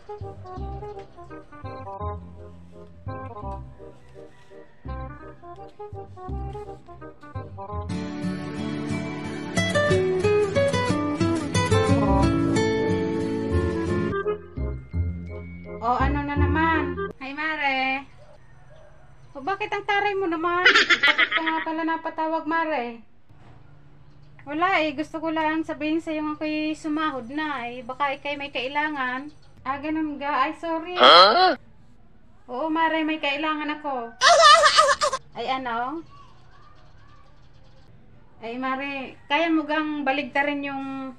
O ano na naman? Hi Mare. O bakit ang taray mo naman? Bakit ka nga pala napatawag Mare? Wala gusto ko lang sabihin sa yung ako'y sumahod na baka ikay may kailangan. Ganun ga, sorry. Huh? Oo Mare, may kailangan ako. Ano? Mare, kaya mo gang baligtarin yung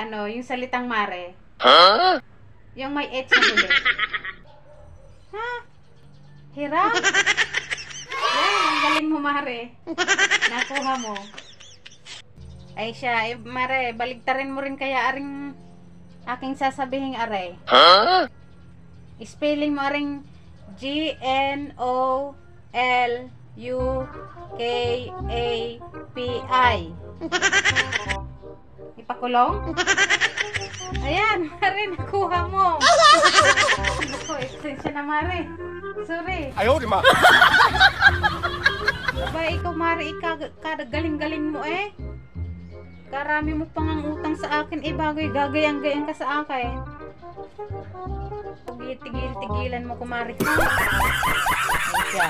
yung salitang Mare? Huh? Yung may H na huli. Ha? Hirap? Yan, ang galing mo Mare. Nakuha mo. Siya, Mare, baligtarin mo rin kaya aring aking sasabihin are. Huh? Spelling mo aring GNOLUKAPI. Ipakulong? Ayan, Mare, nakuha mo. Ako, extension na Mare. Sorry. Ayaw, di ma. Aba, ikaw Mare, galing-galing mo Karami mo pang ang utang sa akin bagoy gagayang-gayang ka sa akin. Tigil-tigilan mo kumari. Ay siya.